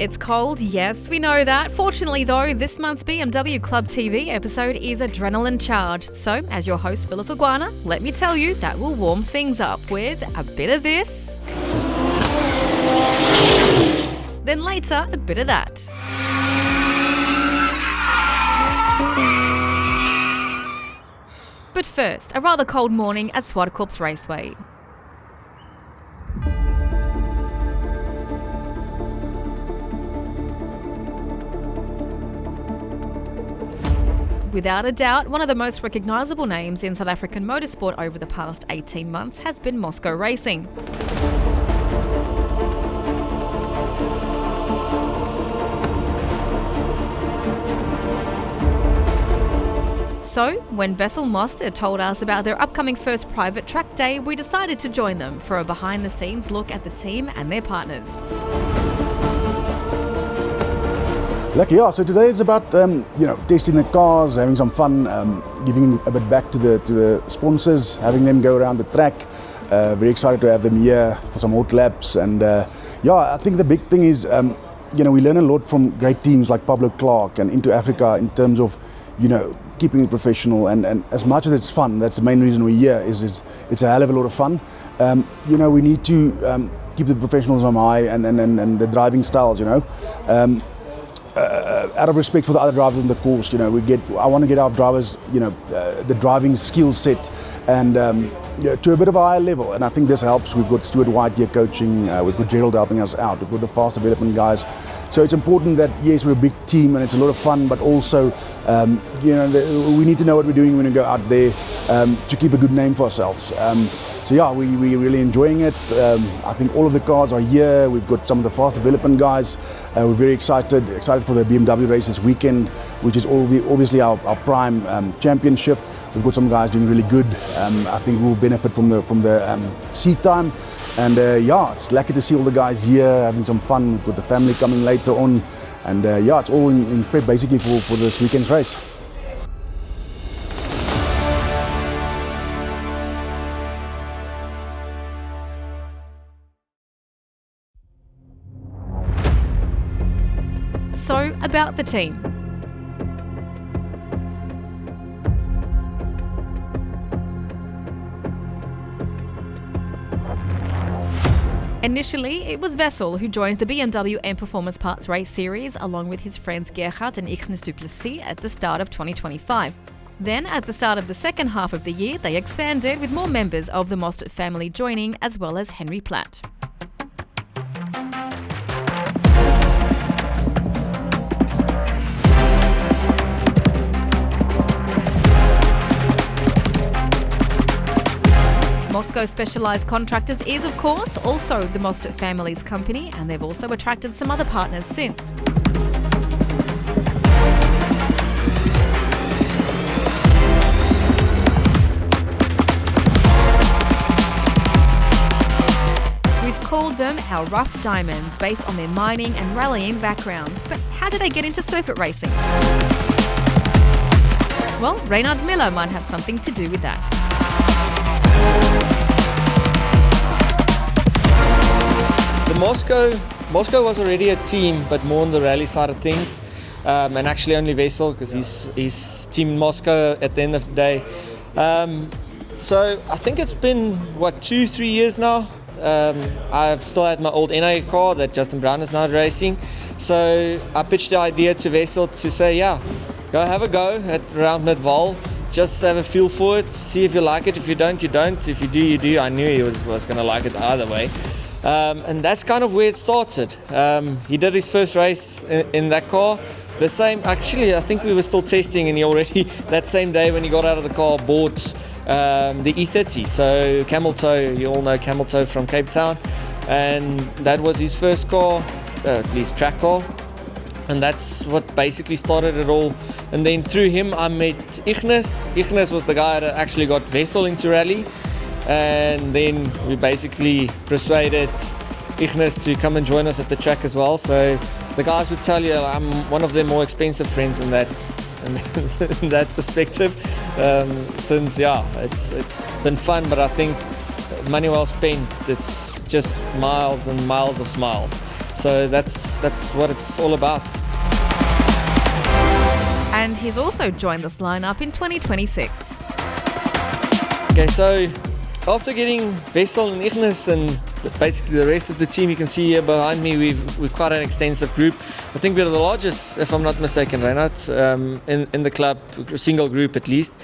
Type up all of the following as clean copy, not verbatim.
It's cold, yes, we know that. Fortunately though, this month's BMW Club TV episode is adrenaline charged. So, as your host Philip Iguana, let me tell you that will warm things up with a bit of this, then later a bit of that. But first, a rather cold morning at Zwartkops Raceway. Without a doubt, one of the most recognisable names in South African motorsport over the past 18 months has been Moscow Racing. So, when Wessel Moster told us about their upcoming first private track day, we decided to join them for a behind-the-scenes look at the team and their partners. So today is about testing the cars, having some fun, giving a bit back to the sponsors, having them go around the track. Very excited to have them here for some hot laps, and I think the big thing is we learn a lot from great teams like Pablo Clark and Into Africa in terms of keeping it professional, and as much as it's fun, that's the main reason we're here. Is it's a hell of a lot of fun. We need to keep the professionalism high and the driving styles. Out of respect for the other drivers on the course, I want to get our drivers, the driving skill set and to a bit of a higher level. And I think this helps. We've got Stuart White here coaching. We've got Gerald helping us out. We've got the fast development guys. So it's important that, yes, we're a big team and it's a lot of fun, but also, we need to know what we're doing when we go out there to keep a good name for ourselves. We're really enjoying it. I think all of the cars are here. We've got some of the fast development guys. We're very excited for the BMW race this weekend, which is obviously our prime championship. We've got some guys doing really good. I think we'll benefit from the seat time. And it's lucky to see all the guys here having some fun. We've got the family coming later on. And it's all in prep basically for this weekend's race. So, about the team. Initially, it was Wessel who joined the BMW M Performance Parts race series along with his friends Gerhard and Ignis du Plessis at the start of 2025. Then, at the start of the second half of the year, they expanded with more members of the Mostert family joining, as well as Henry Platt. Moscow Specialised Contractors is, of course, also the Mostert family's company, and they've also attracted some other partners since. We've called them our rough diamonds based on their mining and rallying background. But how did they get into circuit racing? Well, Reynard Miller might have something to do with that. The Moscow was already a team, but more on the rally side of things, and actually only Wessel because he's team Moscow at the end of the day. So I think it's been 2-3 years now. I've still had my old NA car that Justin Brown is now racing, so I pitched the idea to Wessel to say, go have a go around Midval. Just have a feel for it, see if you like it. If you don't, you don't. If you do, you do. I knew he was going to like it either way. And that's kind of where it started. He did his first race in that car. The same, actually, I think we were still testing, and he already, that same day when he got out of the car, bought the E30. So Camel Toe, you all know Camel Toe from Cape Town. And that was his first car, at least track car. And that's what basically started it all. And then through him, I met Ignis. Ignis was the guy that actually got Wessel into rally. And then we basically persuaded Ignis to come and join us at the track as well. So the guys would tell you I'm one of their more expensive friends in that perspective. Since it's been fun, but I think money well spent. It's just miles and miles of smiles. So that's what it's all about. And he's also joined this lineup in 2026. Okay, so after getting Wessel and Ignis and basically the rest of the team, you can see here behind me, we've quite an extensive group. I think we're the largest, if I'm not mistaken, Reinhard, in the club, single group at least.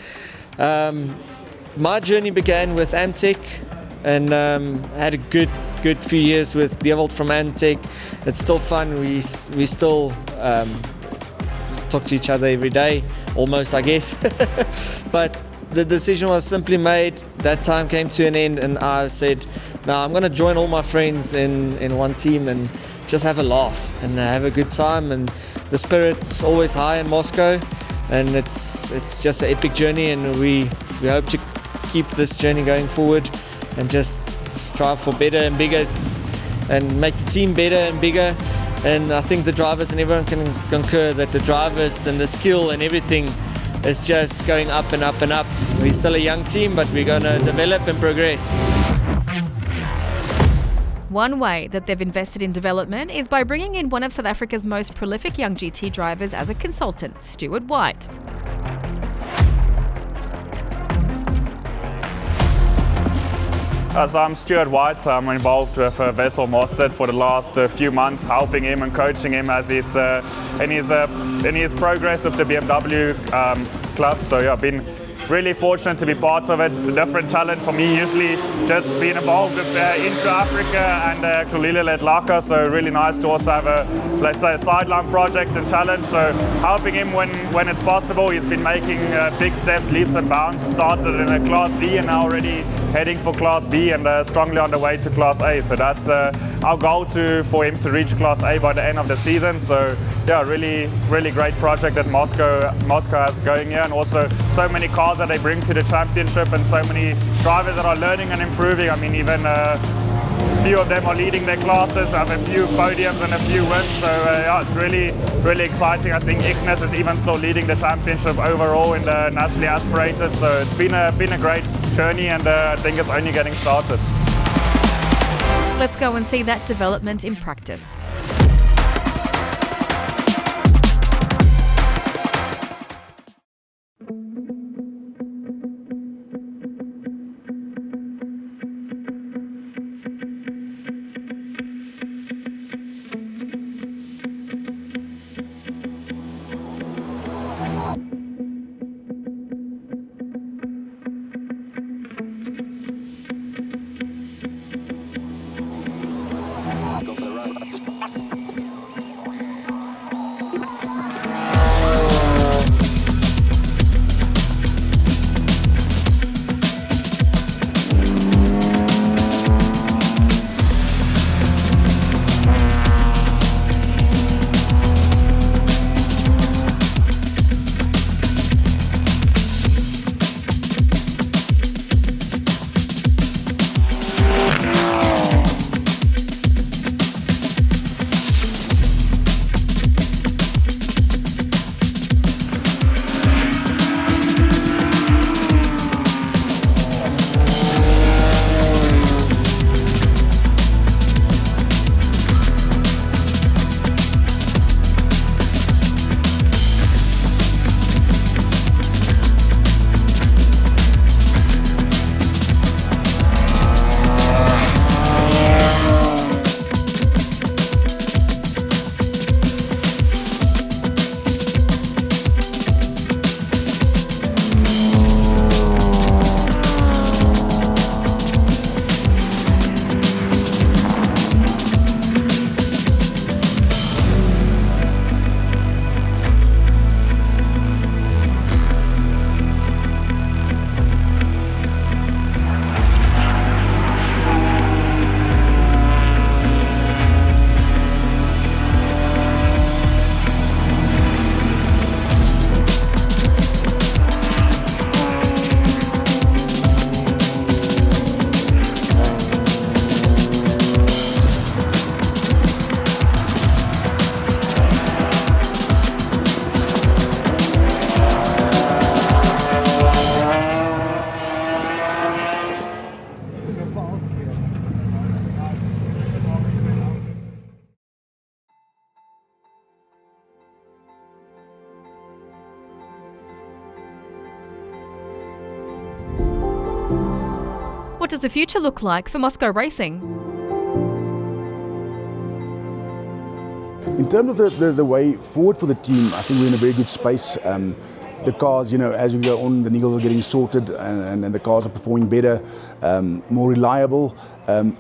My journey began with Amtech and had a good few years with Dewald from Amtech. It's still fun. We still talk to each other every day, almost, I guess. But the decision was simply made. That time came to an end, and I said, "Now I'm going to join all my friends in one team and just have a laugh and have a good time." And the spirit's always high in Moscow, and it's just an epic journey, and we hope to keep this journey going forward and just strive for better and bigger and make the team better and bigger. And I think the drivers and everyone can concur that the drivers and the skill and everything is just going up and up and up. We're still a young team, but we're going to develop and progress. One way that they've invested in development is by bringing in one of South Africa's most prolific young GT drivers as a consultant, Stuart White. So I'm Stuart White. I'm involved with Wessel Mostert for the last few months, helping him and coaching him as in his progress with the BMW Club. So yeah, I've been really fortunate to be part of it. It's a different challenge for me, usually just being involved with Intra-Africa and Kulila Laka. So really nice to also have a, let's say, a sideline project and challenge. So helping him when it's possible. He's been making big steps, leaps and bounds. Started in a Class D and now already heading for Class B and strongly on the way to Class A. So that's our goal for him to reach Class A by the end of the season. So yeah, really great project that Moscow has going here, and also so many cars that they bring to the championship and so many drivers that are learning and improving. I mean, even a few of them are leading their classes, have a few podiums and a few wins. So yeah, it's really exciting. I think Ignis is even still leading the championship overall in the nationally aspirated. So it's been a great journey, and I think it's only getting started. Let's go and see that development in practice. Go for the run. what does the future look like for Moscow Racing? In terms of the way forward for the team, I think we're in a very good space. The cars, as we go on, the niggles are getting sorted and the cars are performing better, more reliable.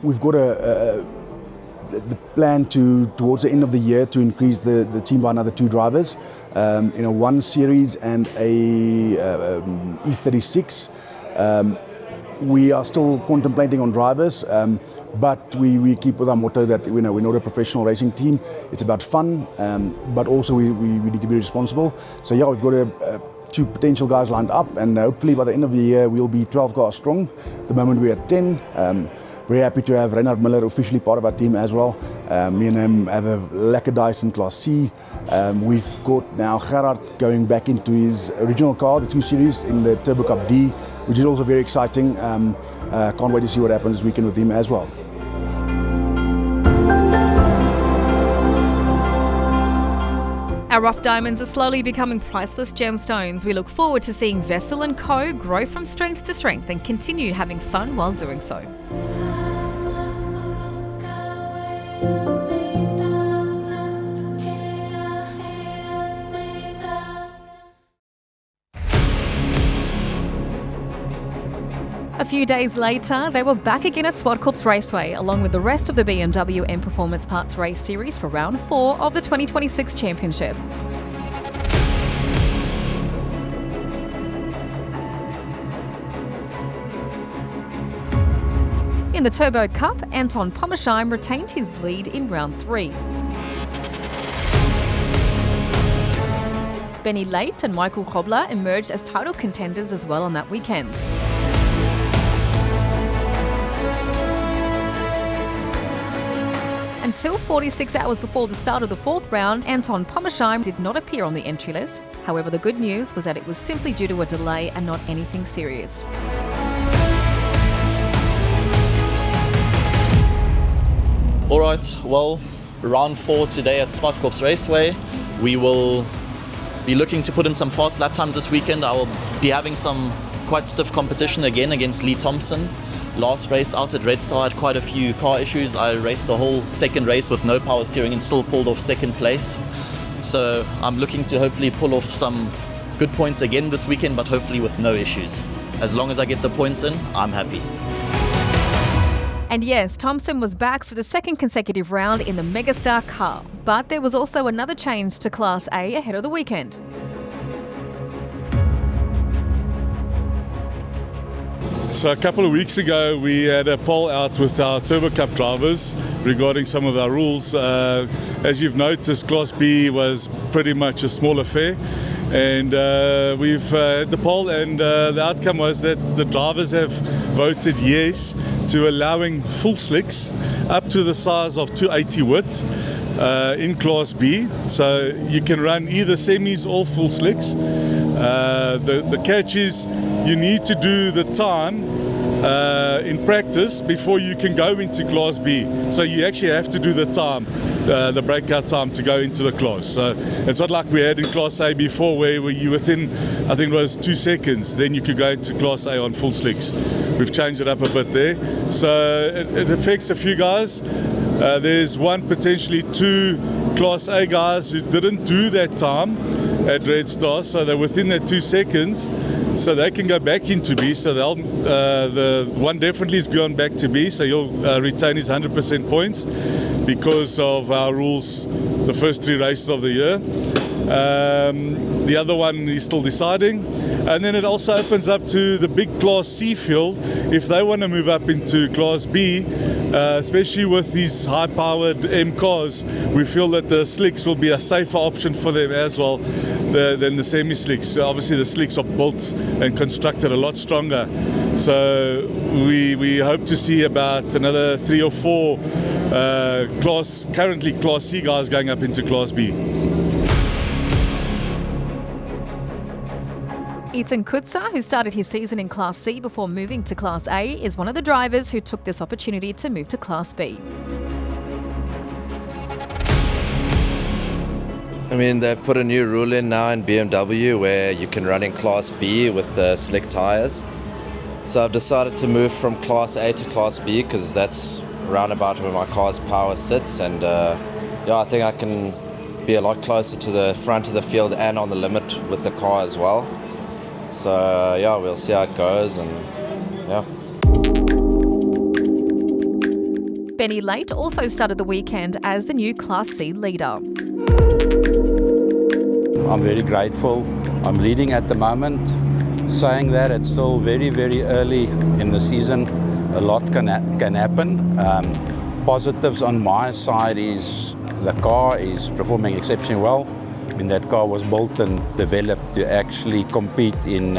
We've got the plan towards the end of the year to increase the team by another 2 drivers, in a 1 Series and a E36. We are still contemplating on drivers, but we keep with our motto that we're not a professional racing team. It's about fun, but also we need to be responsible. So yeah, we've got 2 potential guys lined up, and hopefully by the end of the year we'll be 12 cars strong. At the moment we're at 10. Very happy to have Reinhard Miller officially part of our team as well. Me and him have a lekker dice in Class C. We've got now Gerhard going back into his original car, the 2 Series in the Turbo Cup D, which is also very exciting. Can't wait to see what happens this weekend with him as well. Our rough diamonds are slowly becoming priceless gemstones. We look forward to seeing Wessel and co grow from strength to strength and continue having fun while doing so. A few days later, they were back again at Zwartkops Raceway, along with the rest of the BMW M Performance Parts Race Series for Round 4 of the 2026 Championship. In the Turbo Cup, Anton Pommersheim retained his lead in Round 3. Benny Late and Michael Kobler emerged as title contenders as well on that weekend. Until 46 hours before the start of the 4th round, Anton Pommersheim did not appear on the entry list. However, the good news was that it was simply due to a delay and not anything serious. Alright, well, round 4 today at Zwartkops Raceway. We will be looking to put in some fast lap times this weekend. I will be having some quite stiff competition again against Lee Thompson. Last race out at Red Star, I had quite a few car issues. I raced the whole second race with no power steering and still pulled off second place. So I'm looking to hopefully pull off some good points again this weekend, but hopefully with no issues. As long as I get the points in, I'm happy. And yes, Thompson was back for the 2nd consecutive round in the Megastar car. But there was also another change to Class A ahead of the weekend. So a couple of weeks ago we had a poll out with our Turbo Cup drivers regarding some of our rules. As you've noticed, Class B was pretty much a small affair, and we've had the poll, and the outcome was that the drivers have voted yes to allowing full slicks up to the size of 280 width in Class B. So you can run either semis or full slicks. The catch is you need to do the time in practice before you can go into Class B. So you actually have to do the time, the breakout time to go into the class. So it's not like we had in Class A before where you within, I think it was 2 seconds, then you could go into Class A on full slicks. We've changed it up a bit there. So it affects a few guys. There's potentially 2 Class A guys who didn't do that time at Red Star, so they're within that 2 seconds, so they can go back into B. So they'll the one definitely is gone back to B, so he'll retain his 100% points because of our rules the first 3 races of the year. The other one is still deciding, and then it also opens up to the big Class C field if they want to move up into Class B. Especially with these high-powered M cars, we feel that the slicks will be a safer option for them as well than the semi-slicks. So obviously the slicks are built and constructed a lot stronger. So we hope to see about another 3 or 4 currently Class C guys going up into Class B. Ethan Kutzer, who started his season in Class C before moving to Class A, is one of the drivers who took this opportunity to move to Class B. I mean, they've put a new rule in now in BMW where you can run in Class B with slick tyres. So I've decided to move from Class A to Class B because that's around about where my car's power sits, and I think I can be a lot closer to the front of the field and on the limit with the car as well. So we'll see how it goes, and Benny Late also started the weekend as the new Class C leader. I'm very grateful. I'm leading at the moment. Saying that, it's still very, very early in the season. A lot can happen. Positives on my side is the car is performing exceptionally well. I mean, that car was built and developed to actually compete in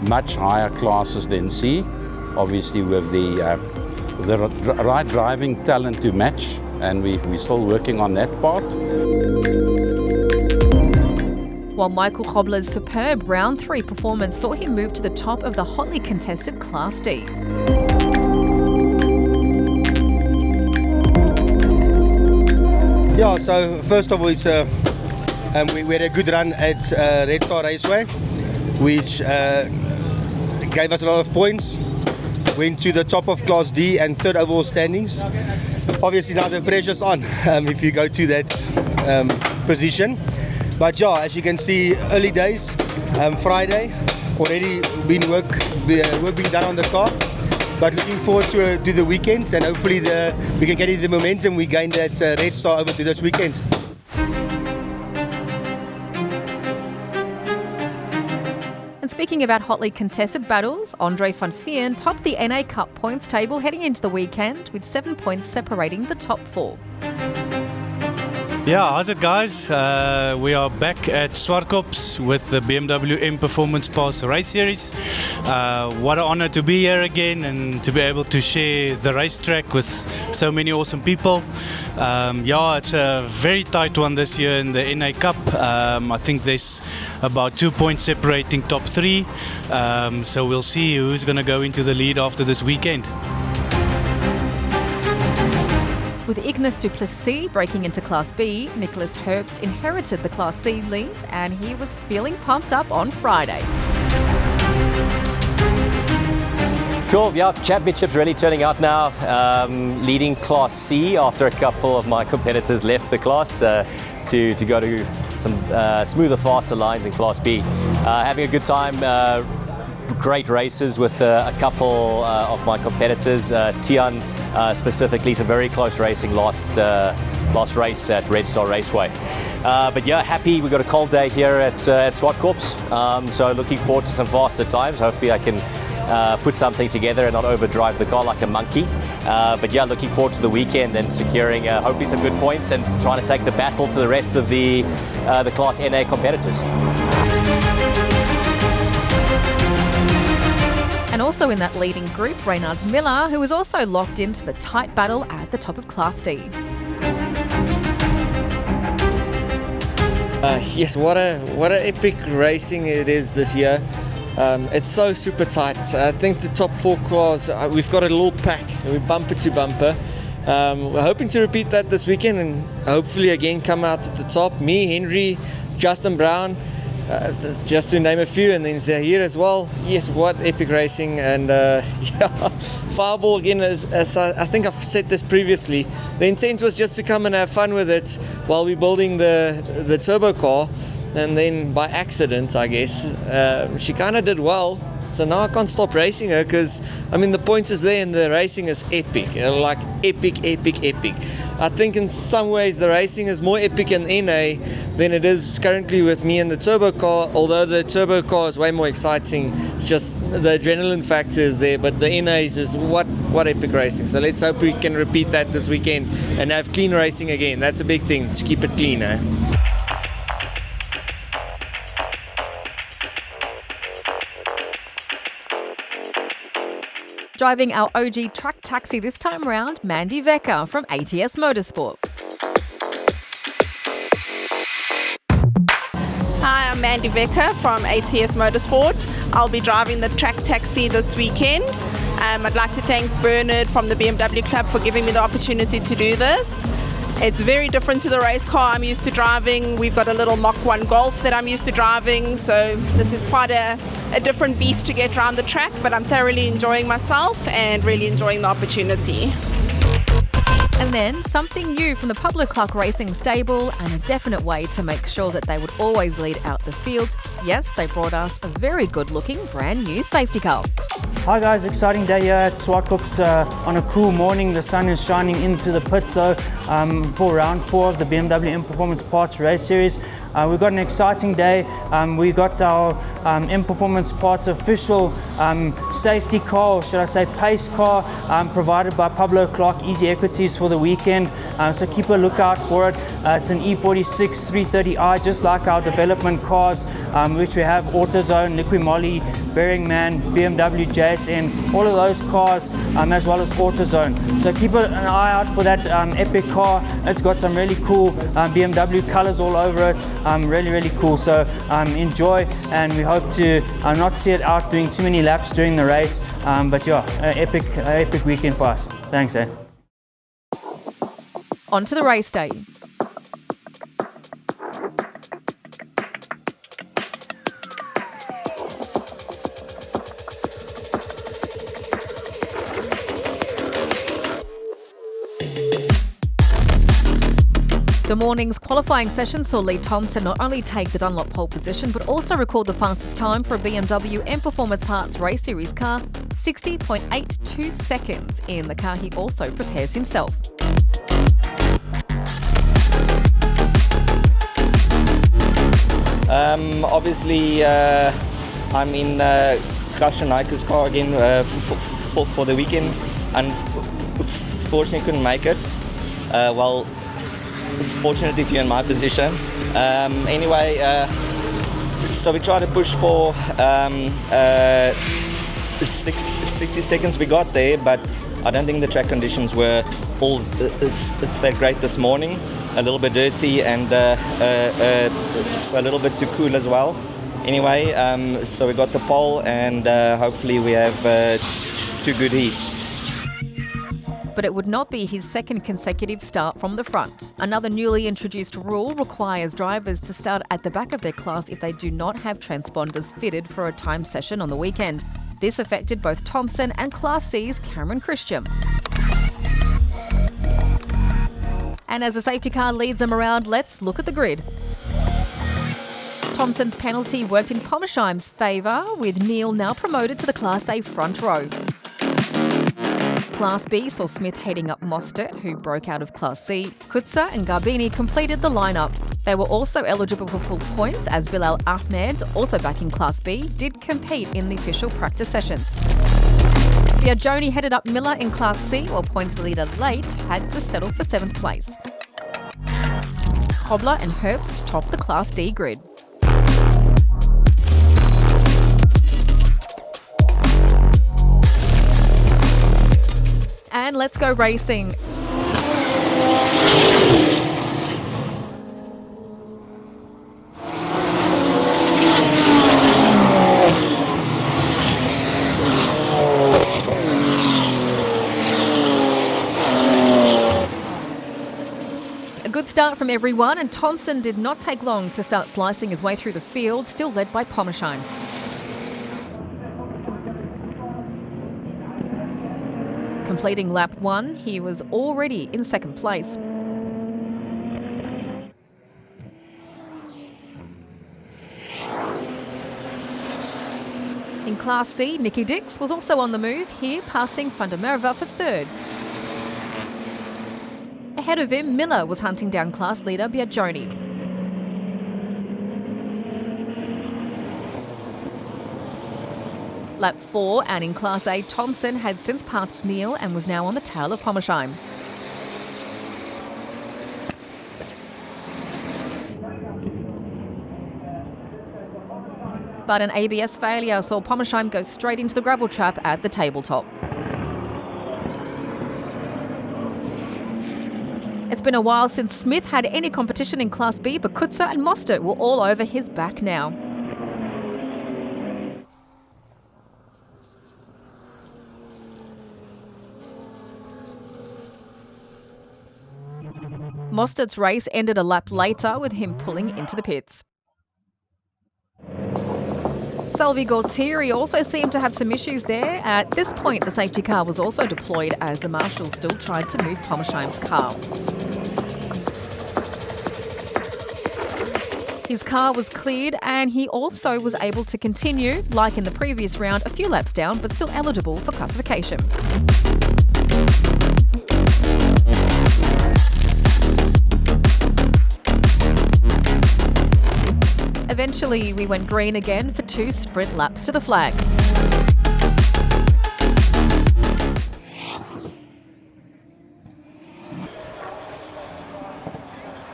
much higher classes than C, obviously with the right driving talent to match, and we're still working on that part. While Michael Hobler's superb round 3 performance saw him move to the top of the hotly contested Class D. Yeah, so first of all, it's we had a good run at Red Star Raceway, which gave us a lot of points. Went to the top of Class D and 3rd overall standings. Obviously now the pressure's on if you go to that position. But as you can see, early days, Friday, already been work being done on the car. But looking forward to the weekend, and hopefully we can carry the momentum we gained at Red Star over to this weekend. And speaking about hotly contested battles, Andre van Veen topped the NA Cup points table heading into the weekend with 7 points separating the top 4. Yeah, how's it, guys? We are back at Swartkops with the BMW M Performance Pass Race Series. What an honor to be here again and to be able to share the racetrack with so many awesome people. It's a very tight one this year in the NA Cup. I think there's about 2 points separating top 3. So we'll see who's going to go into the lead after this weekend. With Ignis du Plessis breaking into Class B, Nicholas Herbst inherited the Class C lead, and he was feeling pumped up on Friday. Cool, championship's really turning out now. Leading Class C after a couple of my competitors left the class to go to some smoother, faster lines in Class B. Having a good time. Great races with a couple of my competitors. Tian specifically, some very close racing last race at Red Star Raceway. Happy we got a cold day here at Swartkops, so looking forward to some faster times. Hopefully I can put something together and not overdrive the car like a monkey. Looking forward to the weekend and securing hopefully some good points and trying to take the battle to the rest of the Class NA competitors. And also in that leading group, Reynard Miller, who was also locked into the tight battle at the top of Class D. Yes, what a epic racing it is this year. It's so super tight. I think the top 4 cars, we've got a little pack. We're bumper to bumper. We're hoping to repeat that this weekend and hopefully again come out at the top. Me, Henry, Justin Brown, just to name a few, and then Zahir as well. Yes, what epic racing. And Fireball again, as I think I've said this previously, the intent was just to come and have fun with it while we're building the turbo car, and then by accident, I guess, she kind of did well. So now I can't stop racing her because, the points is there and the racing is epic. Like epic. I think in some ways the racing is more epic in NA than it is currently with me in the turbo car, although the turbo car is way more exciting. It's just the adrenaline factor is there, but the NAs is what epic racing. So let's hope we can repeat that this weekend and have clean racing again. That's a big thing, to keep it clean. Driving our OG truck taxi this time round, Mandy Vecker from ATS Motorsport. Hi, I'm Mandy Vecker from ATS Motorsport. I'll be driving the track taxi this weekend. I'd like to thank Bernard from the BMW Club for giving me the opportunity to do this. It's very different to the race car I'm used to driving. We've got a little Mach 1 Golf that I'm used to driving, so this is quite a different beast to get around the track, but I'm thoroughly enjoying myself and really enjoying the opportunity. And then something new from the Pablo Clark Racing stable, and a definite way to make sure that they would always lead out the field. Yes, they brought us a very good-looking brand new safety car. Hi guys, exciting day here at Swartkops on a cool morning. The sun is shining into the pits though for round 4 of the BMW M Performance Parts Race Series. We've got an exciting day. We got our M Performance Parts official safety car, or should I say pace car, provided by Pablo Clark Easy Equities for the weekend. So keep a lookout for it. It's an E46 330i, just like our development cars, which we have AutoZone, Liqui-Moly, Bearing Man, BMW JSN, all of those cars, as well as AutoZone. So keep an eye out for that epic car. It's got some really cool BMW colors all over it. Really cool. So enjoy, and we hope to not see it out doing too many laps during the race. But yeah, epic weekend for us. Thanks, eh? On to the race day. The morning's qualifying session saw Lee Thompson not only take the Dunlop pole position, but also record the fastest time for a BMW M Performance Parts Race Series car, 60.82 seconds in the car he also prepares himself. Obviously, I'm in Kashan Nike's car again for the weekend. Unfortunately, couldn't make it. Fortunate if you're in my position. Anyway, so we try to push for 60 seconds. We got there, but I don't think the track conditions were all that great this morning. A little bit dirty and a little bit too cool as well. Anyway, so we got the pole, and hopefully we have 2 good heats. But it would not be his second consecutive start from the front. Another newly introduced rule requires drivers to start at the back of their class if they do not have transponders fitted for a time session on the weekend. This affected both Thompson and Class C's Cameron Christian. And as the safety car leads them around, let's look at the grid. Thompson's penalty worked in Pommersheim's favour, with Neil now promoted to the Class A front row. Class B saw Smith heading up Mostert, who broke out of Class C. Kutsa and Garbini completed the lineup. They were also eligible for full points, as Bilal Ahmed, also back in Class B, did compete in the official practice sessions. Biaggioni headed up Miller in Class C, while points leader Late had to settle for 7th place. Hobler and Herbst topped the Class D grid. And let's go racing. A good start from everyone, and Thompson did not take long to start slicing his way through the field, still led by Pommersheim. Completing lap 1, he was already in 2nd place. In Class C, Nicky Dix was also on the move, here passing Van der Merwe for 3rd. Ahead of him, Miller was hunting down class leader Biaggioni. Lap 4, and in Class A, Thompson had since passed Neil and was now on the tail of Pommersheim. But an ABS failure saw Pommersheim go straight into the gravel trap at the tabletop. It's been a while since Smith had any competition in Class B, but Kutsa and Mostert were all over his back now. Mostert's race ended a lap later with him pulling into the pits. Salvi Gauteng also seemed to have some issues there. At this point, the safety car was also deployed as the marshals still tried to move Pommersheim's car. His car was cleared and he also was able to continue, like in the previous round, a few laps down, but still eligible for classification. Eventually, we went green again for 2 sprint laps to the flag.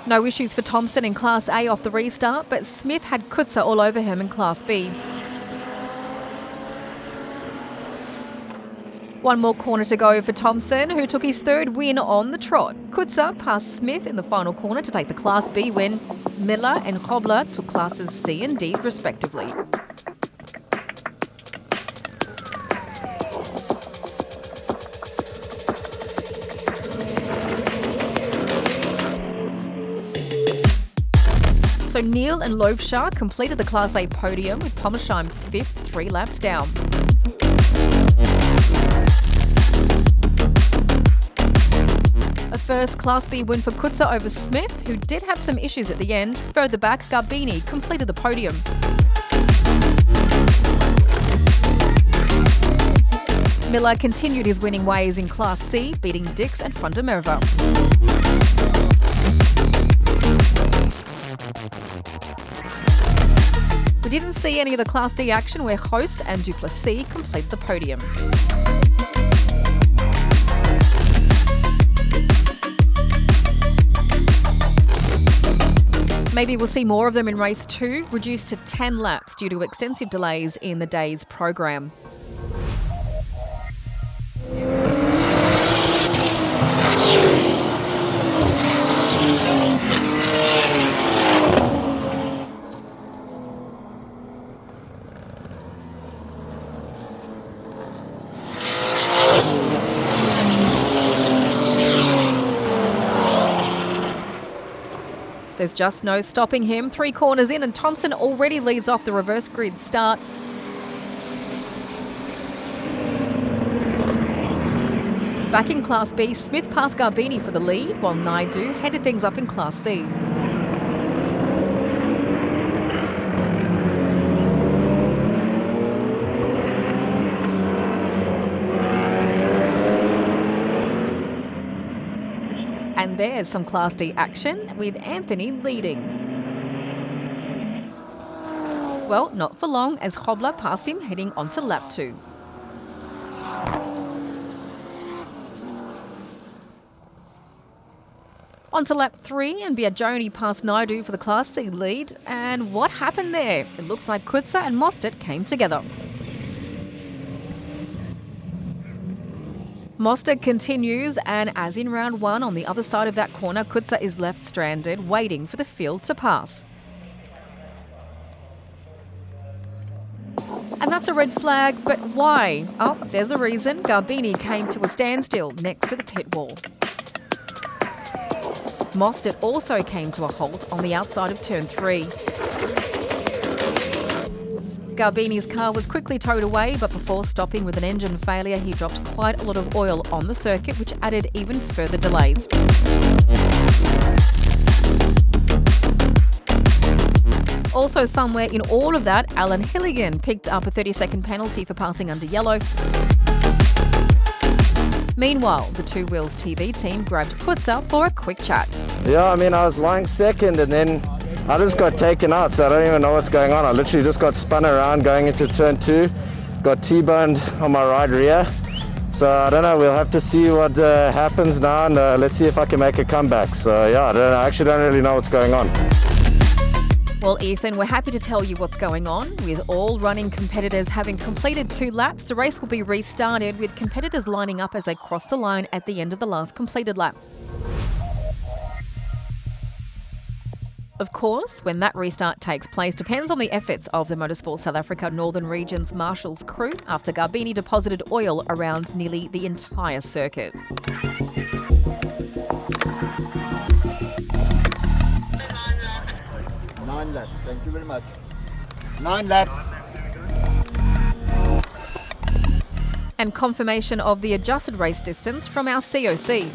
No issues for Thompson in Class A off the restart, but Smith had Kutzer all over him in Class B. One more corner to go for Thompson, who took his 3rd win on the trot. Kutzer passed Smith in the final corner to take the Class B win. Miller and Hobler took Classes C and D respectively. So Neil and Loebschar completed the Class A podium with Pommersheim 5th, 3 laps down. A first Class B win for Kutzer over Smith, who did have some issues at the end. Further back, Garbini completed the podium. Miller continued his winning ways in Class C, beating Dix and Frontemerva. We didn't see any of the Class D action where Host and Duplessis completed the podium. Maybe we'll see more of them in race 2, reduced to 10 laps due to extensive delays in the day's program. There's just no stopping him. 3 corners in and Thompson already leads off the reverse grid start. Back in Class B, Smith passed Garbini for the lead, while Naidu headed things up in Class C. And there's some Class D action with Anthony leading. Well, not for long as Hobler passed him heading onto lap 2. Onto lap 3 and Biaggioni passed Naidu for the Class C lead. And what happened there? It looks like Kutzer and Mostert came together. Mostert continues, and as in round 1, on the other side of that corner, Kutzer is left stranded, waiting for the field to pass. And that's a red flag, but why? Oh, there's a reason. Garbini came to a standstill next to the pit wall. Mostert also came to a halt on the outside of turn 3. Garbini's car was quickly towed away, but before stopping with an engine failure, he dropped quite a lot of oil on the circuit, which added even further delays. Also somewhere in all of that, Alan Hilligan picked up a 30-second penalty for passing under yellow. Meanwhile, the Two Wheels TV team grabbed Kutzer for a quick chat. Yeah, I mean, I was lying second and then I just got taken out, so I don't even know what's going on. I literally just got spun around going into turn 2, got T-boned on my right rear. So I don't know, we'll have to see what happens now, and let's see if I can make a comeback. So yeah, I actually don't really know what's going on. Well, Ethan, we're happy to tell you what's going on. With all running competitors having completed 2 laps, the race will be restarted with competitors lining up as they cross the line at the end of the last completed lap. Of course, when that restart takes place depends on the efforts of the Motorsport South Africa Northern Region's Marshals crew after Garbini deposited oil around nearly the entire circuit. 9 laps. Thank you very much. 9 laps. And confirmation of the adjusted race distance from our COC.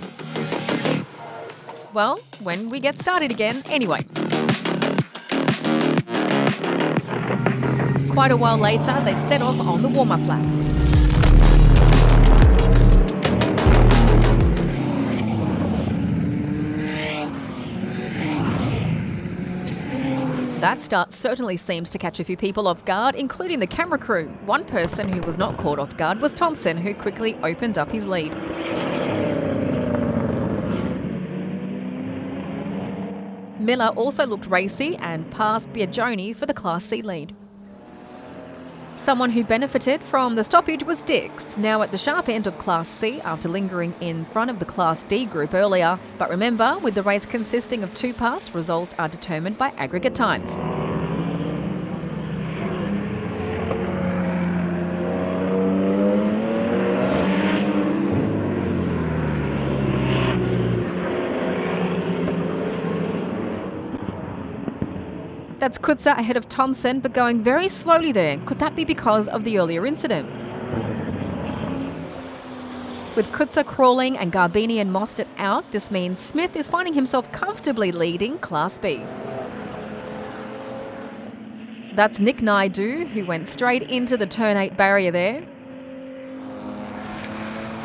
Well, when we get started again, anyway. Quite a while later, they set off on the warm-up lap. That start certainly seems to catch a few people off guard, including the camera crew. One person who was not caught off guard was Thompson, who quickly opened up his lead. Miller also looked racy and passed Biagioni for the Class C lead. Someone who benefited from the stoppage was Dix, now at the sharp end of Class C after lingering in front of the Class D group earlier. But remember, with the race consisting of 2 parts, results are determined by aggregate times. That's Kutza ahead of Thompson, but going very slowly there. Could that be because of the earlier incident? With Kutza crawling and Garbini and Mostert out, this means Smith is finding himself comfortably leading Class B. That's Nick Naidu, who went straight into the Turn 8 barrier there.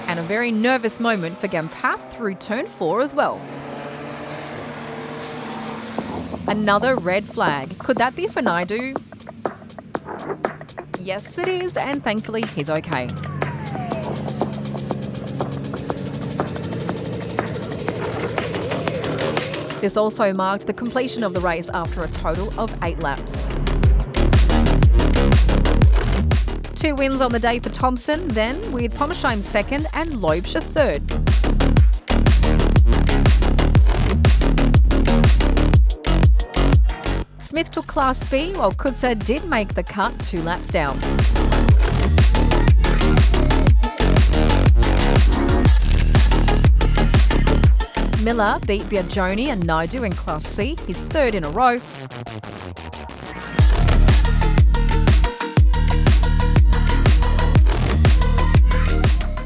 And a very nervous moment for Gampath through Turn 4 as well. Another red flag. Could that be for Naidu? Yes, it is, and thankfully he's okay. This also marked the completion of the race after a total of 8 laps. 2 wins on the day for Thompson, then with Pommersheim second and Loebscher third. Smith took Class B, while Kutza did make the cut 2 laps down. Miller beat Biagioni and Naidu in Class C, his 3rd in a row.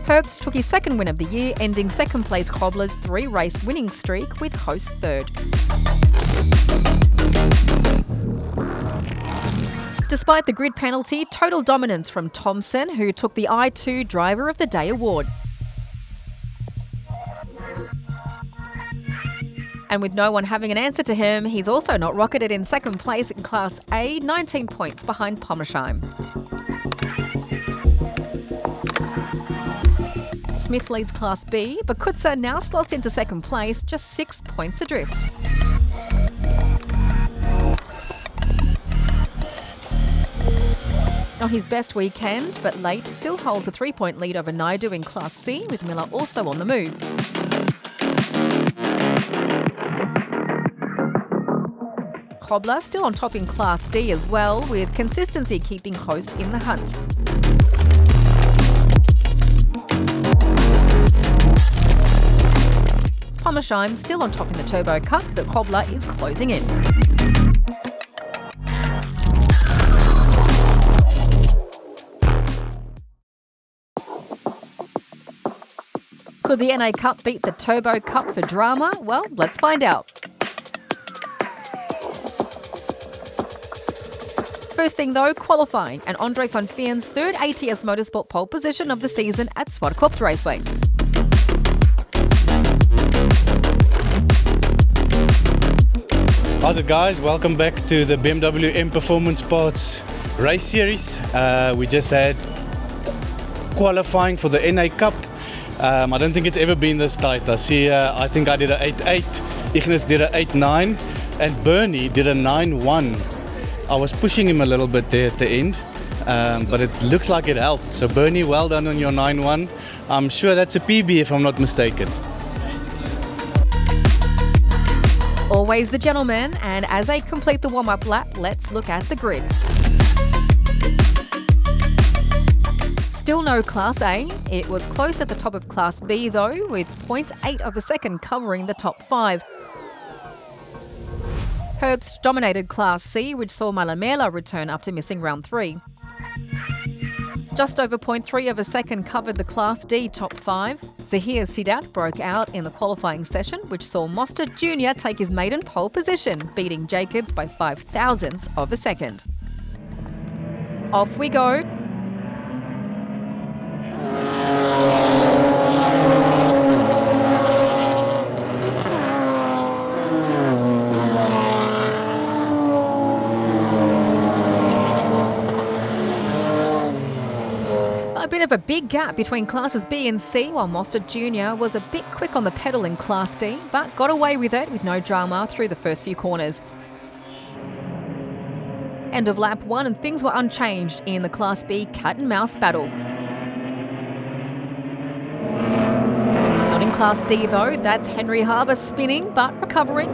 Herbst took his 2nd win of the year, ending 2nd place Cobbler's 3-race winning streak with Host 3rd. Despite the grid penalty, total dominance from Thompson, who took the I2 Driver of the Day award. And with no one having an answer to him, he's also not rocketed in 2nd place in Class A, 19 points behind Pommersheim. Smith leads Class B, but Kutza now slots into 2nd place, just 6 points adrift. Not his best weekend, but Late still holds a 3-point lead over Naidu in Class C, with Miller also on the move. Cobbler still on top in Class D as well, with consistency keeping hosts in the hunt. Pommersheim still on top in the Turbo Cup, but Cobbler is closing in. Could the NA Cup beat the Turbo Cup for drama? Well, let's find out. First thing though, qualifying, and Andre van Veen's 3rd ATS Motorsport pole position of the season at Zwartkops Raceway. How's it, guys? Welcome back to the BMW M Performance Parts race series. We just had qualifying for the NA Cup. I don't think it's ever been this tight. I think I did a 8.8, Ignis did a 8.9, and Bernie did a 9.1. I was pushing him a little bit there at the end, but it looks like it helped. So Bernie, well done on your 9.1. I'm sure that's a PB if I'm not mistaken. Always the gentleman, and as they complete the warm-up lap, let's look at the grid. Still no Class A. It was close at the top of Class B though, with 0.8 of a second covering the top 5. Herbst dominated Class C, which saw Malamela return after missing round 3. Just over 0.3 of a second covered the Class D top 5. Zahir Sidat broke out in the qualifying session, which saw Mostert Jr. take his maiden pole position, beating Jacobs by 5 thousandths of a second. Off we go. A bit of a big gap between classes B and C, while Mostert Jr. was a bit quick on the pedal in Class D, but got away with it with no drama through the first few corners. End of lap 1 and things were unchanged in the Class B cat and mouse battle. Not in Class D though, that's Henry Harbour spinning but recovering.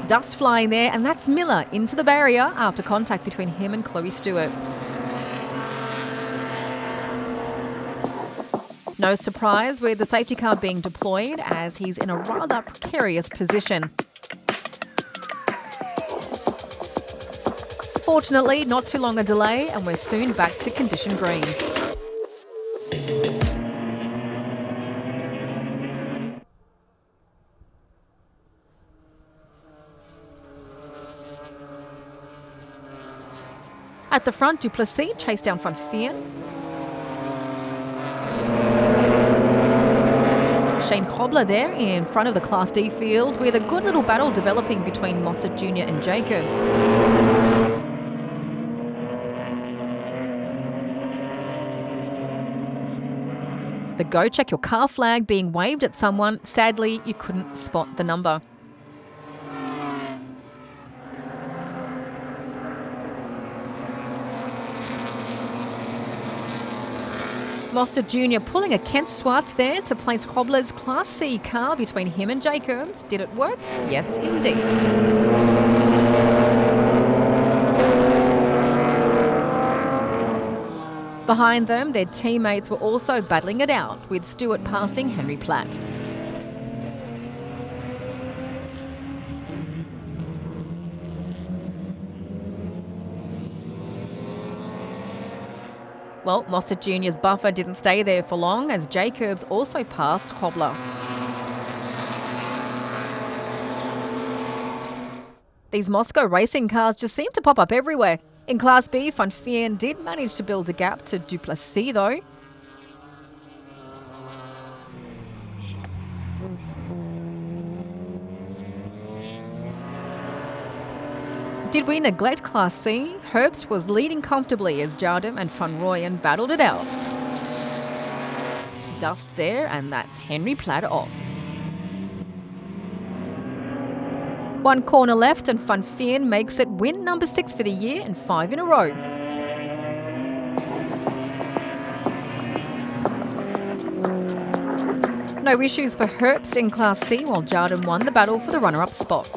Dust flying there, and that's Miller into the barrier after contact between him and Chloe Stewart. No surprise with the safety car being deployed as he's in a rather precarious position. Fortunately, not too long a delay and we're soon back to condition green. At the front, Du Plessis chased down Van Veen. Shane Grobler there in front of the Class D field with a good little battle developing between Mostert Jr. and Jacobs. The Go Check Your Car flag being waved at someone. Sadly, you couldn't spot the number. Mostert Jr. pulling a Kent Swartz there to place Grobler's Class C car between him and Jacobs. Did it work? Yes, indeed. Behind them, their teammates were also battling it out, with Stewart passing Henry Platt. Well, Mostert Jr.'s buffer didn't stay there for long as Jacobs also passed Grobler. These Moscow racing cars just seem to pop up everywhere. In Class B, Van Veen did manage to build a gap to Du Plessis though. Did we neglect Class C? Herbst was leading comfortably as Jardim and Van Rooyen battled it out. Dust there, and that's Henry Platt off. One corner left and Van Veen makes it win number 6 for the year and 5 in a row. No issues for Herbst in Class C, while Jardim won the battle for the runner-up spot.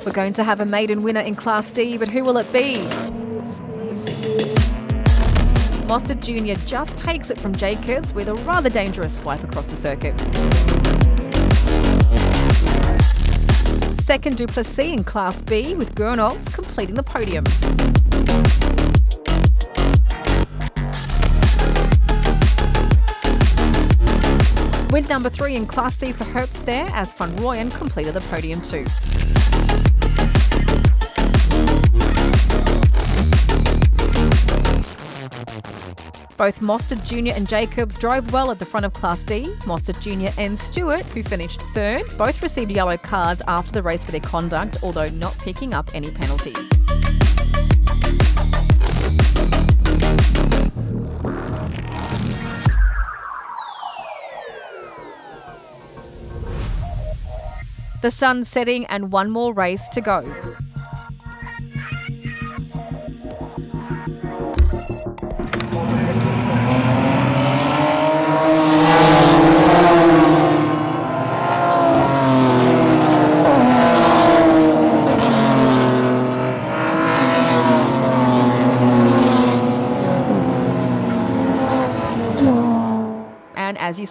We're going to have a maiden winner in Class D, but who will it be? Mostert Jr. just takes it from Jacobs with a rather dangerous swipe across the circuit. Second, Du Plessis in Class B, with Gernolds completing the podium. Win number 3 in Class C for Herbst there, as Van Rooyen completed the podium too. Both Mostert Jr. and Jacobs drove well at the front of Class D. Mostert Jr. and Stewart, who finished third, both received yellow cards after the race for their conduct, although not picking up any penalties. The sun's setting and one more race to go.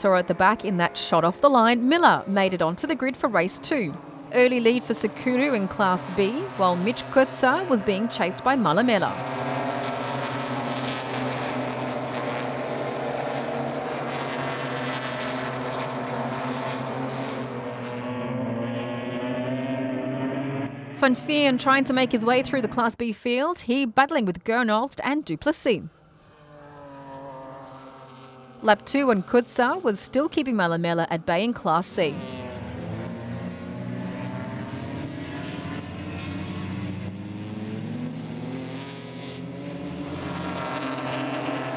saw at the back in that shot off the line, Miller made it onto the grid for race 2. Early lead for Sekuru in Class B, while Mitch Kutsa was being chased by Malamela. Van Veen trying to make his way through the Class B field, he battling with Gernholst and Duplessis. Lap 2 and Kutsa was still keeping Malamela at bay in Class C.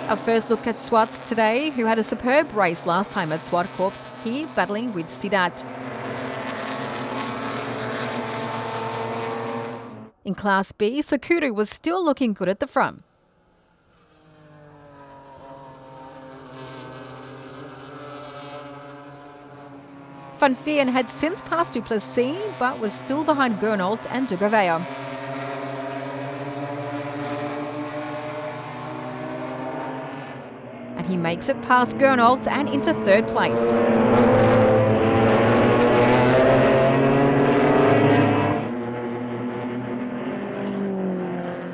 Our first look at Swartz today, who had a superb race last time at Zwartkops, here battling with Sidat. In Class B, Sekuru was still looking good at the front. Van Veen had since passed Duplessis, but was still behind Gernholst and De Gouveia. And he makes it past Gernholst and into third place.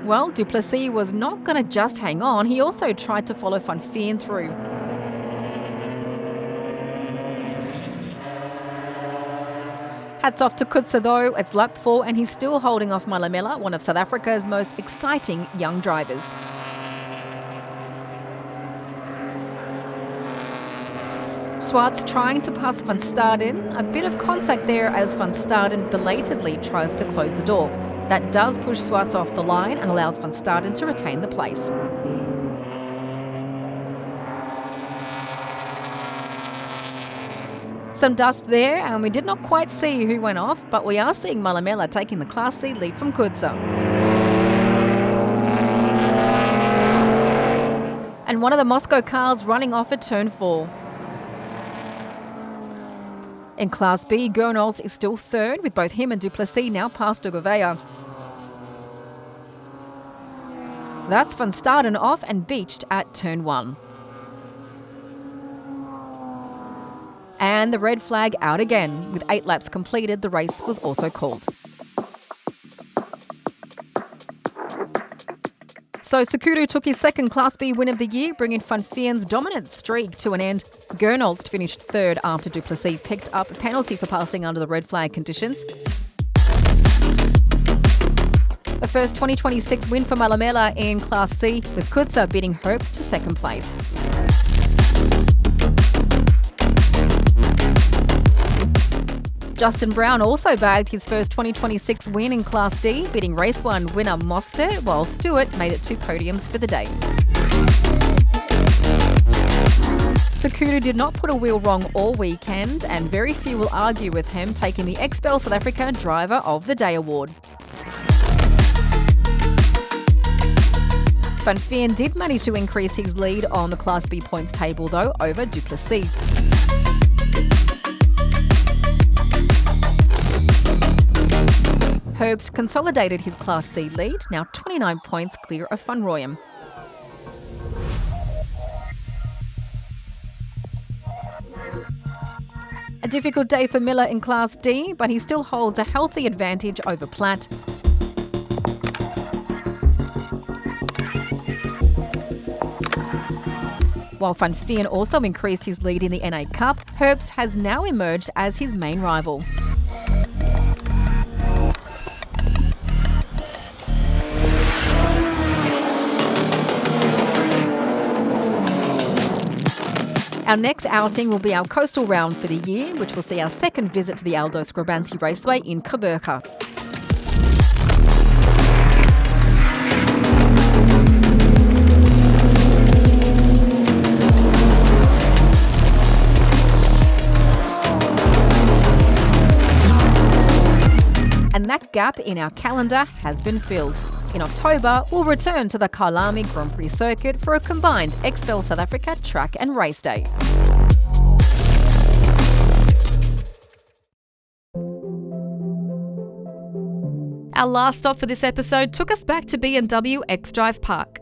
Well, Duplessis was not going to just hang on, he also tried to follow Van Veen through. Hats off to Kutsa though, it's lap 4 and he's still holding off Malamela, one of South Africa's most exciting young drivers. Swartz trying to pass Van Staden, a bit of contact there as Van Staden belatedly tries to close the door. That does push Swartz off the line and allows Van Staden to retain the place. Some dust there, and we did not quite see who went off, but we are seeing Malamela taking the Class C lead from Kutsa. And one of the Moscow cars running off at turn 4. In Class B, Gernholst is still third, with both him and Duplessis now past De Gouveia. That's Van Staden off and beached at turn 1. And the red flag out again. With 8 laps completed, the race was also called. So Sekuru took his second Class B win of the year, bringing Van Veen's dominant streak to an end. Gernholst finished third after Duplessis picked up a penalty for passing under the red flag conditions. The first 2026 win for Malamela in Class C, with Kutsa beating Herbst to second place. Justin Brown also bagged his first 2026 win in Class D, beating Race 1 winner Mostert, while Stewart made it 2 podiums for the day. Sekuru did not put a wheel wrong all weekend, and very few will argue with him taking the XPEL South Africa Driver of the Day award. Van Veen did manage to increase his lead on the Class B points table though over Duplessis. Herbst consolidated his Class C lead, now 29 points clear of Van Rooyen. A difficult day for Miller in Class D, but he still holds a healthy advantage over Platt. While Van Veen also increased his lead in the NA Cup, Herbst has now emerged as his main rival. Our next outing will be our coastal round for the year, which will see our second visit to the Aldo Scribanti Raceway in Gqeberha. And that gap in our calendar has been filled. In October, we'll return to the Kyalami Grand Prix circuit for a combined XPEL South Africa track and race day. Our last stop for this episode took us back to BMW X-Drive Park.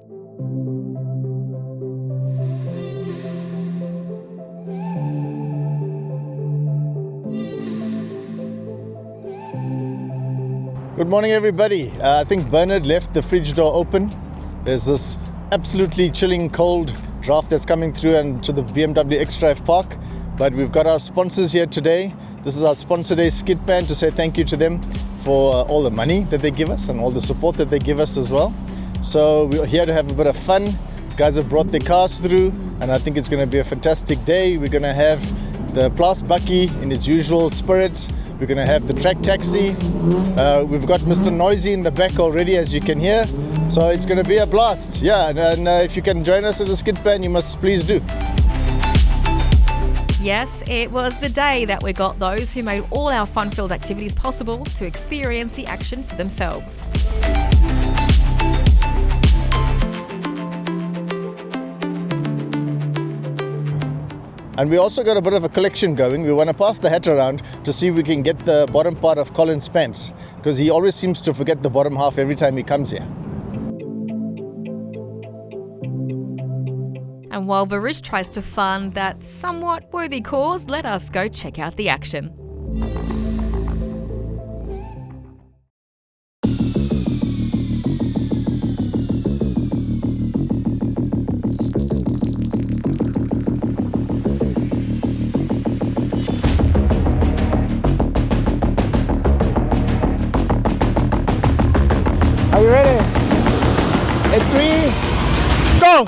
Good morning, everybody. I think Bernard left the fridge door open. There's this absolutely chilling cold draft that's coming through and to the BMW X-Drive Park. But we've got our sponsors here today. This is our sponsor day skid band to say thank you to them for all the money that they give us and all the support that they give us as well. So we're here to have a bit of fun. Guys have brought their cars through and I think it's going to be a fantastic day. We're going to have the Plus Bucky in its usual spirits. We're going to have the track taxi. We've got Mr. Noisy in the back already, as you can hear. So it's going to be a blast. Yeah, and if you can join us at the skid band, you must please do. Yes, it was the day that we got those who made all our fun-filled activities possible to experience the action for themselves. And we also got a bit of a collection going. We want to pass the hat around to see if we can get the bottom part of Colin's pants, because he always seems to forget the bottom half every time he comes here. And while Varish tries to fund that somewhat worthy cause, let us go check out the action. Are you ready? At 3, go!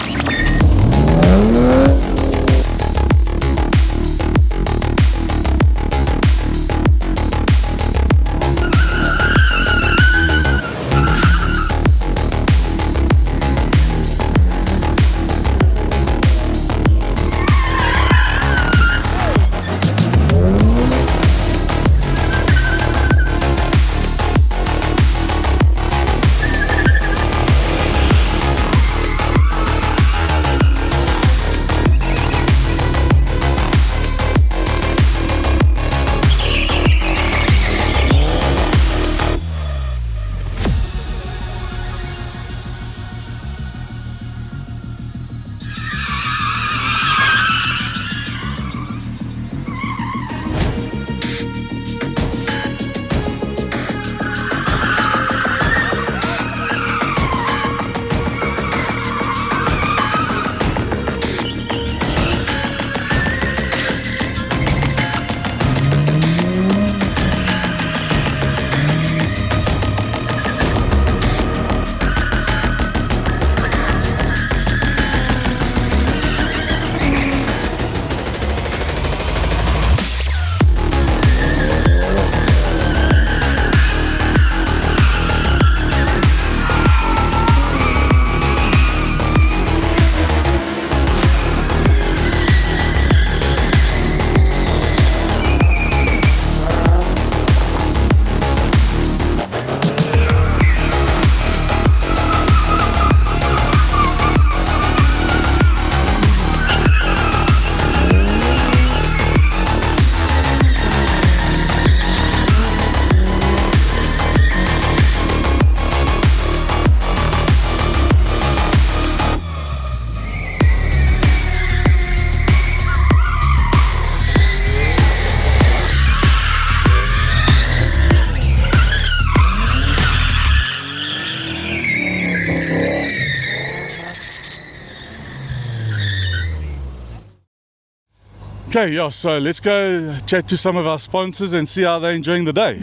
Okay, yeah, so let's go chat to some of our sponsors and see how they're enjoying the day.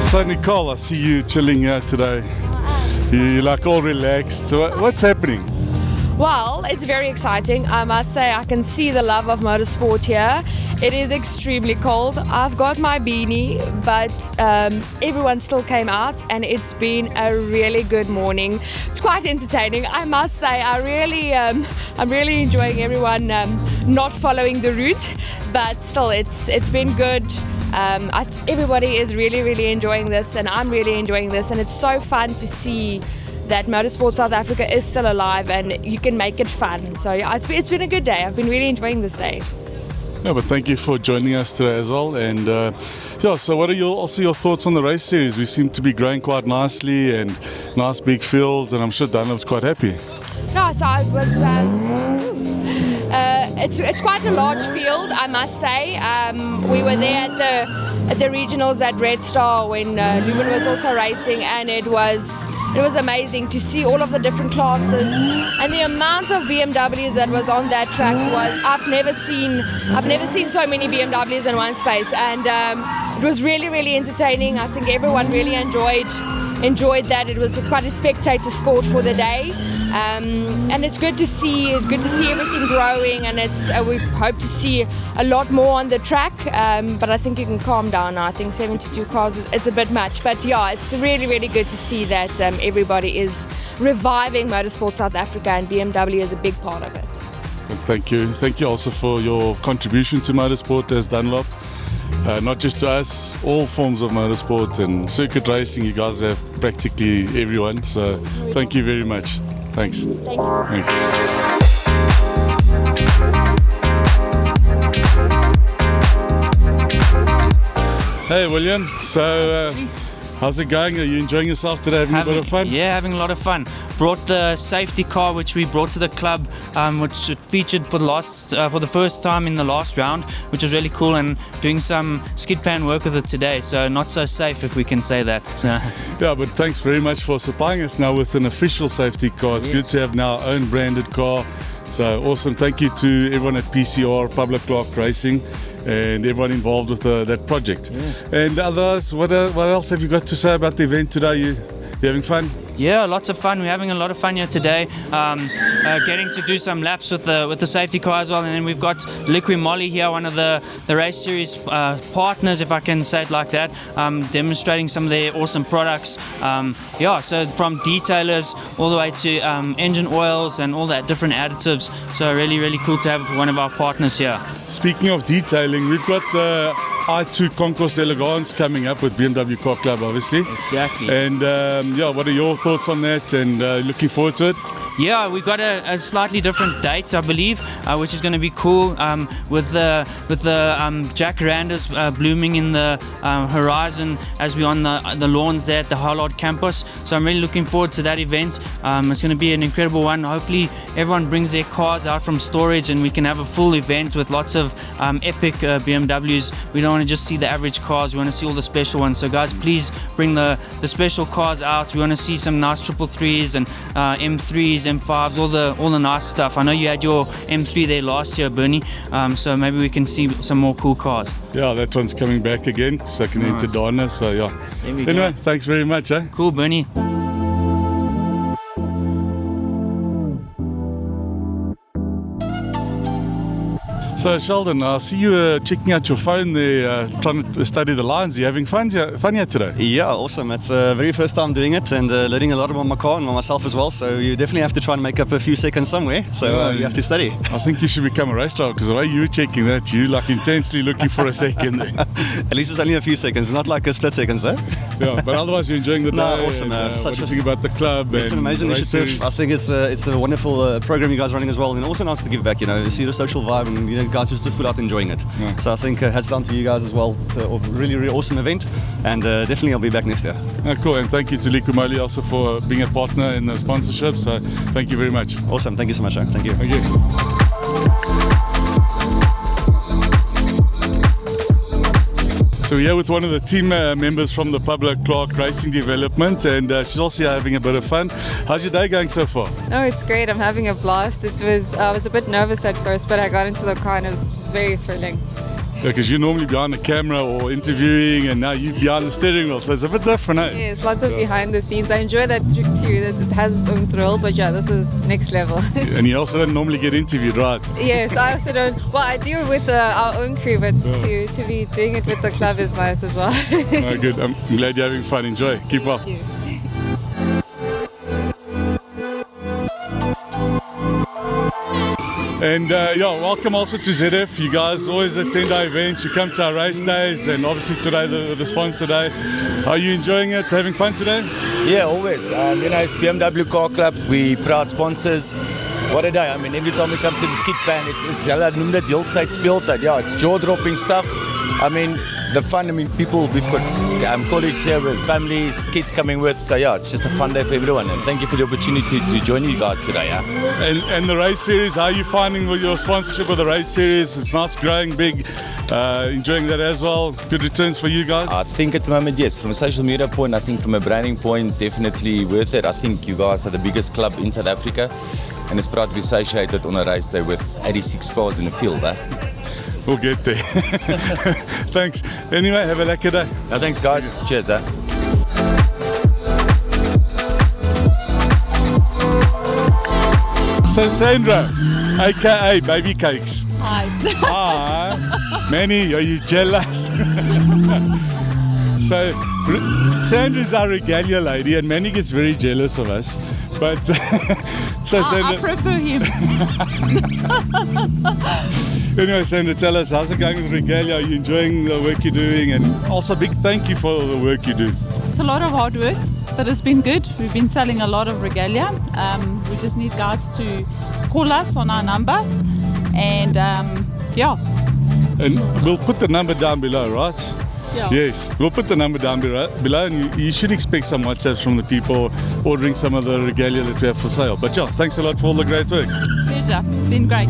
So Nicole, I see you chilling here today. You're like all relaxed. So what's happening? Well, it's very exciting. I must say I can see the love of motorsport here. It is extremely cold. I've got my beanie, but everyone still came out and it's been a really good morning. It's quite entertaining, I must say. I'm really enjoying everyone not following the route, but still it's been good. Everybody is really enjoying this and I'm really enjoying this, and it's so fun to see that Motorsport South Africa is still alive and you can make it fun. So yeah, it's been a good day. I've been really enjoying this day. Yeah, but thank you for joining us today as well. And yeah, so what are your thoughts on the race series? We seem to be growing quite nicely and nice big fields, and I'm sure Dunlop's quite happy. No, so it was it's quite a large field, I must say. We were there at the regionals at Red Star when Leuven was also racing, and it was amazing to see all of the different classes and the amount of BMWs that was on that track. I've never seen so many BMWs in one space, and it was really, really entertaining. I think everyone really enjoyed that. It was quite a spectator sport for the day. And it's good to see everything growing, and we hope to see a lot more on the track, but I think you can calm down now. I think 72 cars it's a bit much, but yeah, it's really, really good to see that everybody is reviving motorsport South Africa, and BMW is a big part of it. Thank you also for your contribution to motorsport as Dunlop. Not just to us, all forms of motorsport and circuit racing, you guys have practically everyone, so thank you very much. Thanks. Thanks. Hey William, so how's it going? Are you enjoying yourself today? Having a bit of fun? Yeah, having a lot of fun. Brought the safety car which we brought to the club, which it featured for the first time in the last round, which was really cool, and doing some skid pan work with it today, so not so safe if we can say that. So. Yeah, but thanks very much for supplying us now with an official safety car. It's good to have now our own branded car. So awesome. Thank you to everyone at PCR, Public Clock Racing, and everyone involved with that project. Yeah. And others, what else have you got to say about the event today? You having fun? Yeah, lots of fun. We're having a lot of fun here today. Getting to do some laps with the safety car as well, and then we've got Liqui Moly here, one of the race series partners, if I can say it like that, demonstrating some of their awesome products. So from detailers all the way to engine oils and all that different additives. So really, really cool to have one of our partners here. Speaking of detailing, we've got the I2 Concours d'Elegance coming up with BMW Car Club, obviously. Exactly. And what are your thoughts on that, and looking forward to it? Yeah, we've got a slightly different date, I believe, which is going to be cool, with the jacarandas blooming in the horizon as we're on the lawns there at the Harlard campus. So I'm really looking forward to that event. It's going to be an incredible one. Hopefully everyone brings their cars out from storage and we can have a full event with lots of epic BMWs. We don't want to just see the average cars, we want to see all the special ones. So guys, please bring the special cars out. We want to see some nice 333s and M3s, M5s, all the nice stuff. I know you had your M3 there last year, Bernie, so maybe we can see some more cool cars. Yeah, that one's coming back again, second into Dana, so yeah. Anyway, thanks very much. Cool, Bernie. So Sheldon, I see you checking out your phone there, trying to study the lines. Are you having fun here today? Yeah, awesome. It's the very first time doing it, and learning a lot about my car and myself as well. So you definitely have to try and make up a few seconds somewhere. So you have to study. I think you should become a race driver, because the way you were checking that, you like intensely looking for a second there. At least it's only a few seconds, not like a split seconds, eh? Yeah, but otherwise you're enjoying the day. No, awesome. What do you think about the club? It's an amazing initiative. Series? I think it's a wonderful program you guys are running as well, and also nice to give back. See the social vibe, and guys just full out enjoying it. Yeah. So I think hats down to you guys as well. It's a really, really awesome event, and definitely I'll be back next year. Cool, and thank you to Liqui Moly also for being a partner in the sponsorship. So thank you very much. Awesome. Thank you so much. Thank you. Thank you. So we're here with one of the team members from the Public Clock Racing Development, and she's also having a bit of fun. How's your day going so far? Oh, it's great. I'm having a blast. I was a bit nervous at first, but I got into the car and it was very thrilling. Yeah, because you're normally behind the camera or interviewing, and now you're behind the steering wheel, so it's a bit different, eh? Yes, lots of behind the scenes. I enjoy that trick too, that it has its own thrill, but yeah, this is next level. And you also don't normally get interviewed, right? Yes, I also don't. Well, I do it with our own crew, but to be doing it with the club is nice as well. Oh, good. I'm glad you're having fun. Enjoy. Keep up. Thank you. And welcome also to ZF. You guys always attend our events, you come to our race days, and obviously today the sponsor day. Are you enjoying it, having fun today? Yeah, always. It's BMW Car Club, we proud sponsors. What a day. Every time we come to the skid pan, it's hulle noem dit heeltyd speeltyd. Yeah, it's jaw-dropping stuff. I mean, the fun, people, we've got colleagues here with families, kids coming with, so yeah, it's just a fun day for everyone, and thank you for the opportunity to join you guys today. Yeah? And the race series, how are you finding with your sponsorship of the race series? It's nice, growing big, enjoying that as well. Good returns for you guys? I think at the moment, yes. From a social media point, I think from a branding point, definitely worth it. I think you guys are the biggest club in South Africa, and it's proud to be associated on a race day with 86 cars in the field. We'll get there. Thanks. Anyway, have a lekker day. No, thanks, guys. Cheers. So Sandra, aka Baby Cakes. Hi. Hi. Manny, are you jealous? So Sandra's our regalia lady, and Manny gets very jealous of us. But so Sandra, I prefer him. Anyway, Sandra, tell us, how's it going with regalia? Are you enjoying the work you're doing? And also, big thank you for the work you do. It's a lot of hard work, but it's been good. We've been selling a lot of regalia. We just need guys to call us on our number, and yeah. And we'll put the number down below, right? Yeah. Yes, we'll put the number down below, and you should expect some WhatsApps from the people ordering some of the regalia that we have for sale. But yeah, thanks a lot for all the great work. Pleasure. Been great.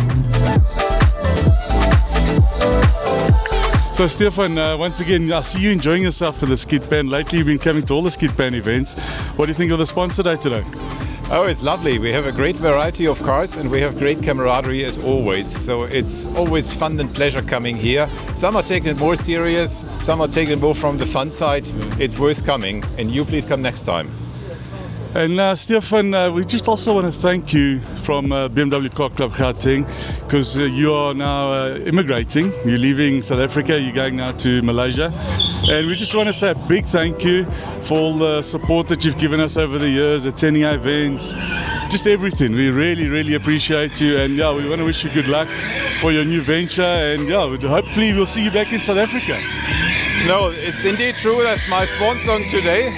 So Stefan, once again, I see you enjoying yourself for the skid pan. Lately you've been coming to all the skid pan events. What do you think of the sponsor day today? Oh, it's lovely. We have a great variety of cars and we have great camaraderie as always. So it's always fun and pleasure coming here. Some are taking it more serious, some are taking it more from the fun side. It's worth coming, and you please come next time. And Stefan, we just also want to thank you from BMW Club Gauteng, because you are now immigrating. You're leaving South Africa, you're going now to Malaysia. And we just want to say a big thank you for all the support that you've given us over the years, attending our events, just everything. We really, really appreciate you. And yeah, we want to wish you good luck for your new venture. And yeah, hopefully we'll see you back in South Africa. No, it's indeed true. That's my swan song today,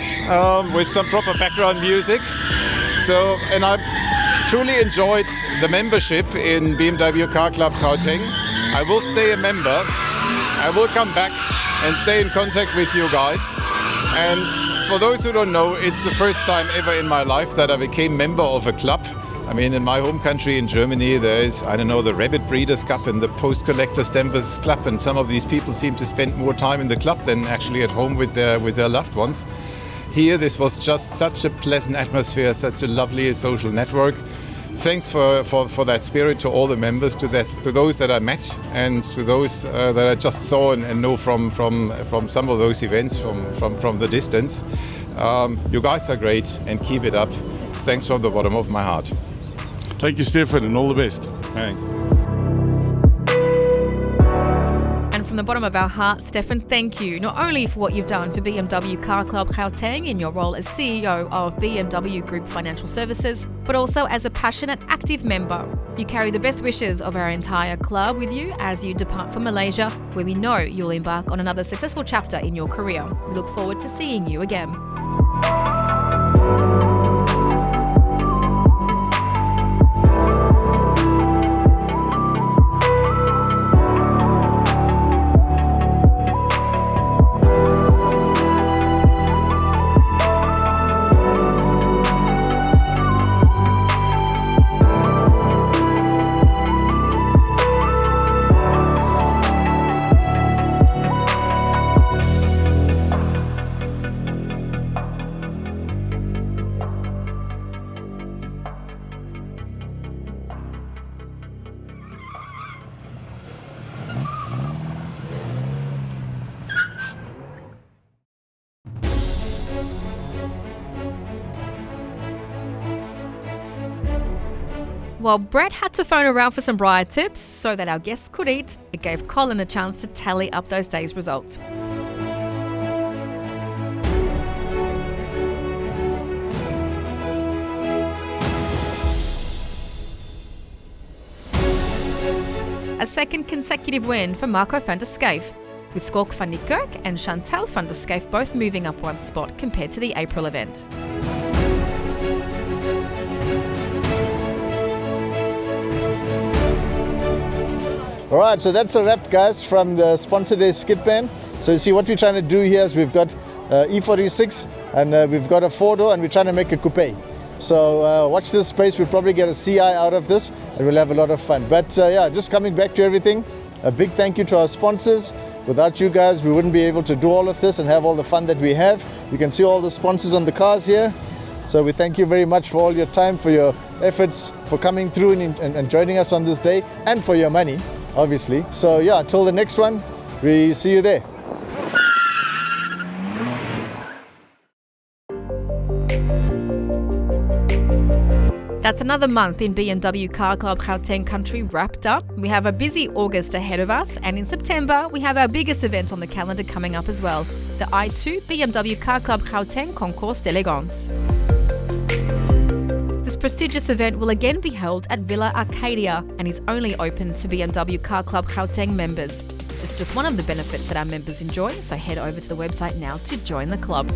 with some proper background music. So, and I truly enjoyed the membership in BMW Car Club Gauteng. I will stay a member. I will come back and stay in contact with you guys. And for those who don't know, it's the first time ever in my life that I became member of a club. I mean, in my home country in Germany, there is, I don't know, the Rabbit Breeders Cup and the Post Collector Stampers Club, and some of these people seem to spend more time in the club than actually at home with their loved ones. Here, this was just such a pleasant atmosphere, such a lovely social network. Thanks for that spirit to all the members, to those that I met, and to those that I just saw and know from some of those events from the distance. You guys are great, and keep it up. Thanks from the bottom of my heart. Thank you, Stefan, and all the best. Thanks. And from the bottom of our heart, Stefan, thank you not only for what you've done for BMW Car Club Gauteng in your role as CEO of BMW Group Financial Services, but also as a passionate, active member. You carry the best wishes of our entire club with you as you depart for Malaysia, where we know you'll embark on another successful chapter in your career. We look forward to seeing you again. While Brett had to phone around for some riot tips so that our guests could eat, it gave Colin a chance to tally up those days' results. A second consecutive win for Marco van der Schyff, with Skalk van die Kerk and Chantal van der Schyff both moving up one spot compared to the April event. All right, so that's a wrap, guys, from the Sponsor Day skid band. So you see what we're trying to do here is we've got E46 and we've got a 4-door and we're trying to make a coupe. So watch this space. We'll probably get a CI out of this and we'll have a lot of fun. But yeah, just coming back to everything, a big thank you to our sponsors. Without you guys, we wouldn't be able to do all of this and have all the fun that we have. You can see all the sponsors on the cars here. So we thank you very much for all your time, for your efforts, for coming through and joining us on this day, and for your money, obviously. So yeah, till the next one, we see you there. That's another month in BMW Car Club Gauteng country wrapped up. We have a busy August ahead of us, and in September we have our biggest event on the calendar coming up as well, the I2 BMW Car Club Gauteng Concours d'Elegance. This prestigious event will again be held at Villa Arcadia and is only open to BMW Car Club Gauteng members. It's just one of the benefits that our members enjoy, so head over to the website now to join the club.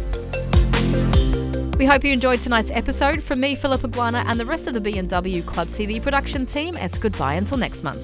We hope you enjoyed tonight's episode. From me, Philippa Iguana, and the rest of the BMW Club TV production team, it's goodbye until next month.